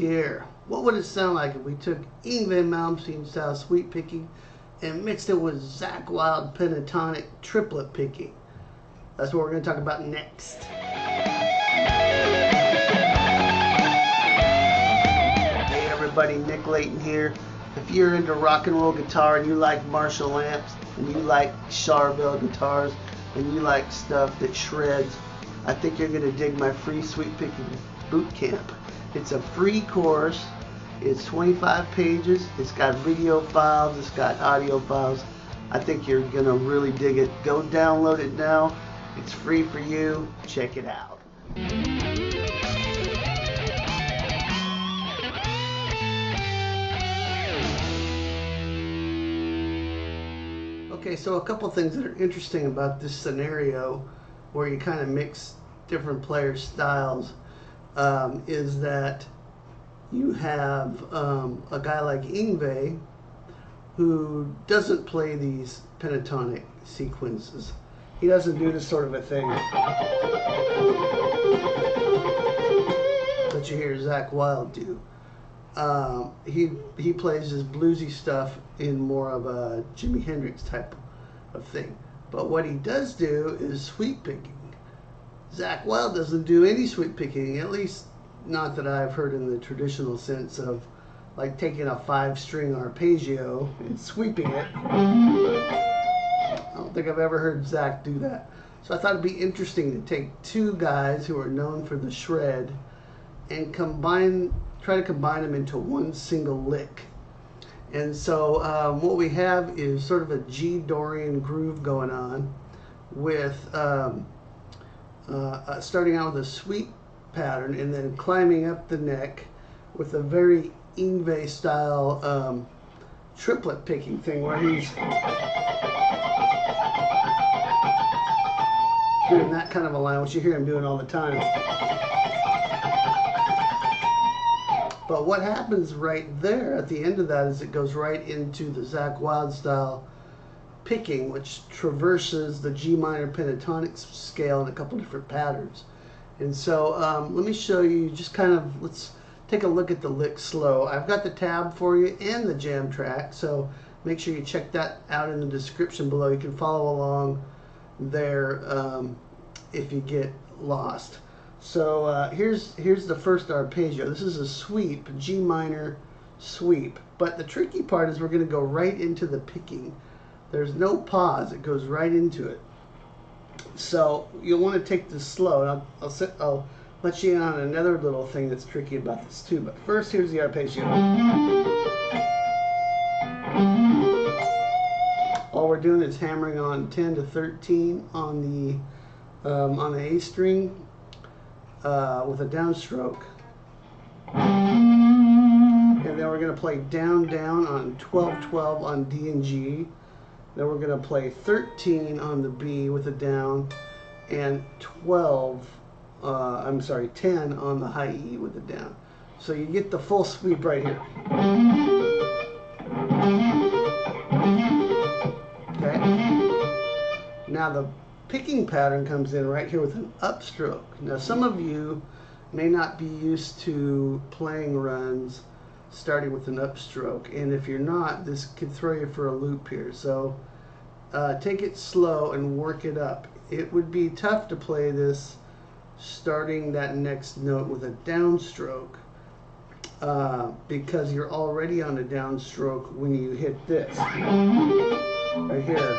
Pierre. What would it sound like if we took Yngwie and Malmsteen style sweep picking and mixed it with Zakk Wylde pentatonic triplet picking? That's what we're going to talk about next. Hey everybody, Nick Layton here. If you're into rock and roll guitar and you like Marshall amps and you like Charvel guitars and you like stuff that shreds, I think you're going to dig my free sweep picking boot camp. It's a free course. It's 25 pages. It's got video files. It's got audio files. I think you're going to really dig it. Go download it now. It's free for you. Check it out. Okay, so a couple things that are interesting about this scenario where you kind of mix different player styles is that you have a guy like Yngwie who doesn't play these pentatonic sequences. He doesn't do this sort of a thing that you hear Zakk Wylde do. He plays his bluesy stuff in more of a Jimi Hendrix type of thing. But what he does do is sweep picking. Zakk Wylde doesn't do any sweep picking, at least not that I've heard in the traditional sense of like taking a 5-string arpeggio and sweeping it. I don't think I've ever heard Zakk do that. So I thought it'd be interesting to take two guys who are known for the shred and try to combine them into one single lick. And so what we have is sort of a G Dorian groove going on with starting out with a sweep pattern and then climbing up the neck with a very Yngwie style triplet picking thing where he's doing that kind of a line, which you hear him doing all the time. But what happens right there at the end of that is it goes right into the Zakk Wylde style picking, which traverses the G minor pentatonic scale in a couple different patterns. And so let me show you just kind of, let's take a look at the lick slow. I've got the tab for you and the jam track, so make sure you check that out in the description below. You can follow along there if you get lost. So here's the first arpeggio. This is a sweep, G minor sweep. But the tricky part is we're going to go right into the picking. There's no pause. It goes right into it. So you'll want to take this slow. And I'll let you in on another little thing that's tricky about this too. But first, here's the arpeggio. All we're doing is hammering on 10 to 13 on the A string with a downstroke. And then we're going to play down, down on 12, 12 on D and G. Then we're going to play 13 on the B with a down, and 10 on the high E with a down. So you get the full sweep right here. Okay. Now the picking pattern comes in right here with an upstroke. Now some of you may not be used to playing runs starting with an upstroke, and if you're not, this could throw you for a loop here. So take it slow and work it up. It would be tough to play this starting that next note with a downstroke because you're already on a downstroke when you hit this right here.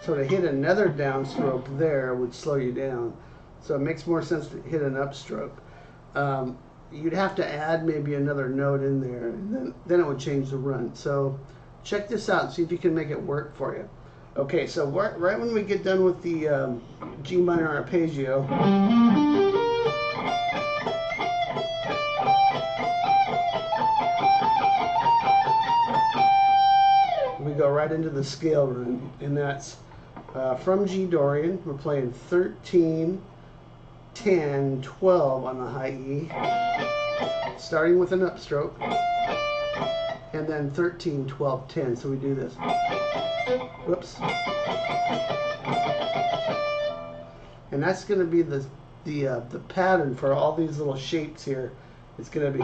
So to hit another downstroke there would slow you down. So it makes more sense to hit an upstroke. You'd have to add maybe another note in there, and then it would change the run. So check this out and see if you can make it work for you. Okay, so right when we get done with the G minor arpeggio, we go right into the scale run, and that's from G Dorian. We're playing 13, 10, 12 on the high E, starting with an upstroke, and then 13, 12, 10. So we do this. Whoops. And that's going to be the pattern for all these little shapes here. It's going to be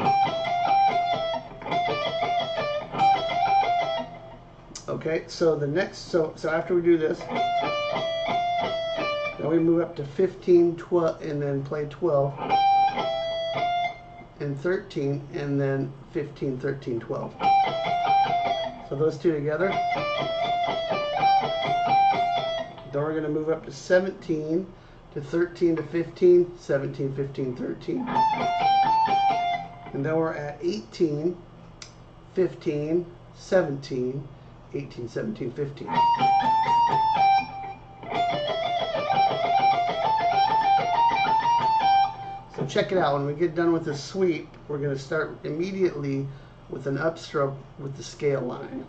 Okay, so the next, so after we do this, then we move up to 15, 12, and then play 12, and 13, and then 15, 13, 12. So those two together. Then we're going to move up to 17, to 13 to 15, 17, 15, 13. And then we're at 18, 15, 17, 18, 17, 15. So check it out. When we get done with the sweep, we're going to start immediately with an upstroke with the scale line.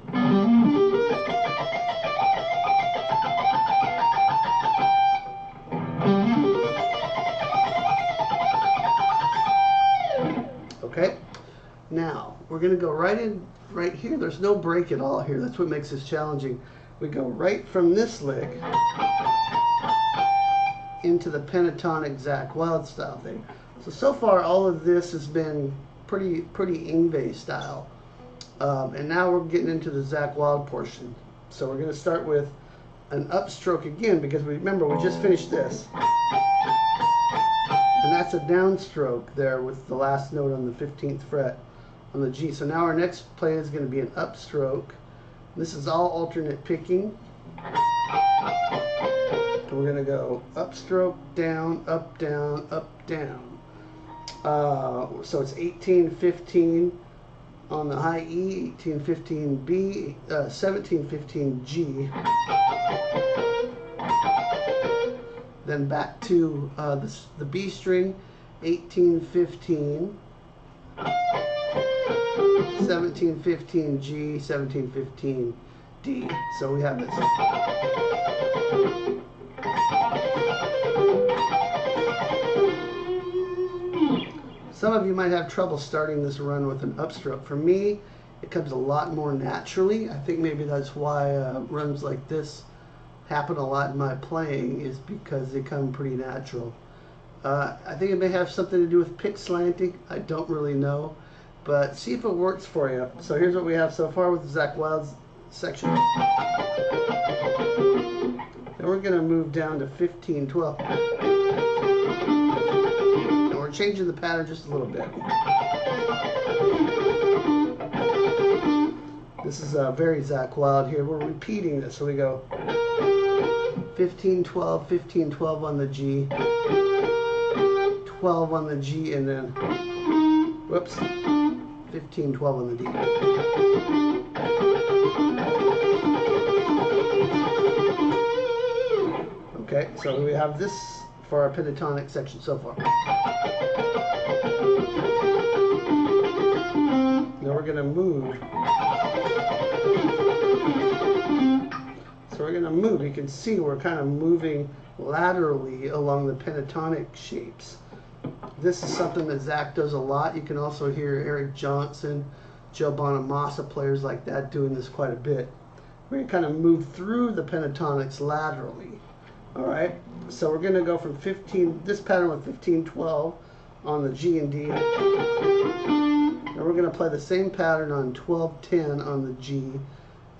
Okay, now we're going to go right here. There's no break at all here. That's what makes this challenging. We go right from this lick into the pentatonic Zakk Wylde style thing. So far all of this has been pretty Yngwie style. And now we're getting into the Zakk Wylde portion. So we're going to start with an upstroke again, because remember we just finished this. And that's a downstroke there with the last note on the 15th fret on the G. So now our next play is going to be an upstroke. This is all alternate picking. And we're going to go upstroke, down, up, down, up, down. So it's 18, 15 on the high E, 18, 15 B, 17, 15 G. Then back to the B string, 18, 15, 17, 15 G, 17, 15 D. So we have this. Some of you might have trouble starting this run with an upstroke. For me, it comes a lot more naturally. I think maybe that's why runs like this happen a lot in my playing, is because they come pretty natural. I think it may have something to do with pick slanting. I don't really know, but see if it works for you. So here's what we have so far with the Zakk Wylde's section. Then we're going to move down to 15, 12. And we're changing the pattern just a little bit. This is very Zakk Wylde here. We're repeating this. So we go 15, 12, 15, 12 on the G, 12 on the G, and then, whoops, 15, 12 on the D. Okay, so we have this for our pentatonic section so far. Now we're going to move. So we're going to move. You can see we're kind of moving laterally along the pentatonic shapes. This is something that Zakk does a lot. You can also hear Eric Johnson, Joe Bonamassa, players like that doing this quite a bit. We're going to kind of move through the pentatonics laterally. All right, so we're going to go from 15, this pattern with 15, 12 on the G and D. And we're going to play the same pattern on 12, 10 on the G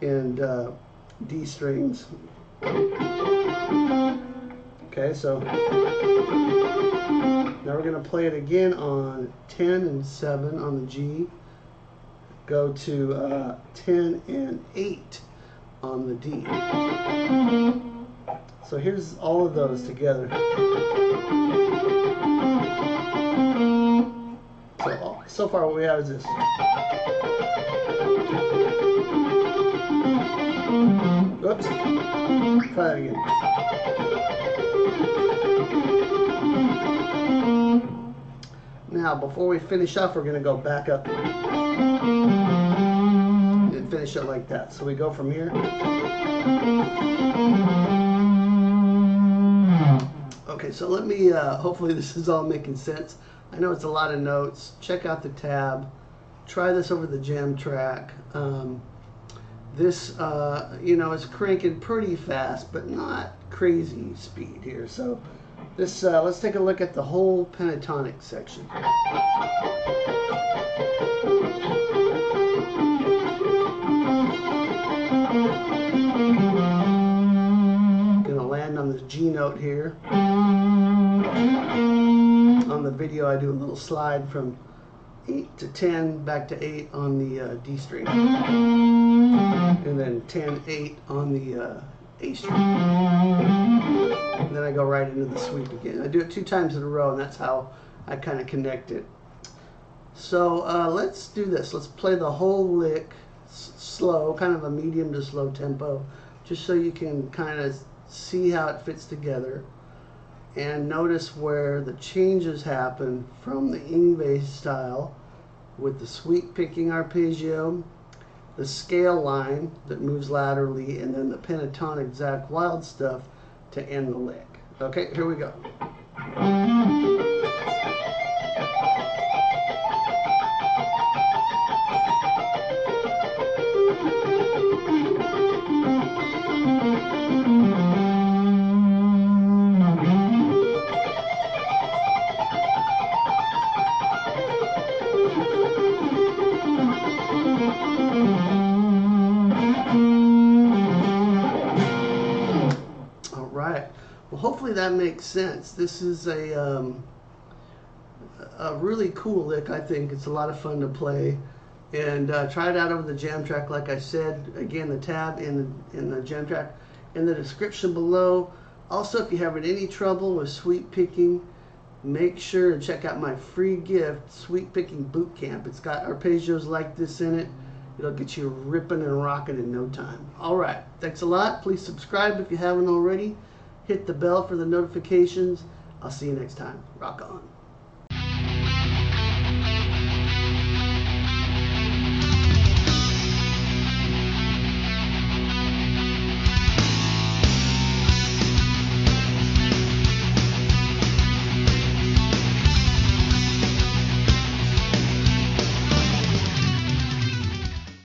and D strings. Okay, so now we're going to play it again on 10 and 7 on the G. Go to 10 and 8 on the D. So here's all of those together. So far what we have is this. Oops. Try that again. Now, before we finish off, we're going to go back up and finish it like that. So we go from here. Okay, so let me, hopefully this is all making sense. I know it's a lot of notes. Check out the tab. Try this over the jam track. This, you know, is cranking pretty fast, but not crazy speed here. So this, let's take a look at the whole pentatonic section. Gonna land on this G note here. On the video I do a little slide from 8 to 10, back to 8 on the D string, and then 10, 8 on the A string. And then I go right into the sweep again. I do it 2 times in a row, and that's how I kind of connect it. So let's do this. Let's play the whole lick slow, kind of a medium to slow tempo, just so you can kind of see how it fits together. And notice where the changes happen from the Yngwie style with the sweep picking arpeggio, the scale line that moves laterally, and then the pentatonic Zakk Wylde stuff to end the lick. Okay, here we go. Well, hopefully that makes sense. This is a really cool lick, I think. It's a lot of fun to play. And try it out over the jam track, like I said. Again, the tab in the jam track in the description below. Also, if you're having any trouble with sweep picking, make sure to check out my free gift, Sweep Picking Boot Camp. It's got arpeggios like this in it. It'll get you ripping and rocking in no time. All right, thanks a lot. Please subscribe if you haven't already. Hit the bell for the notifications. I'll see you next time. Rock on.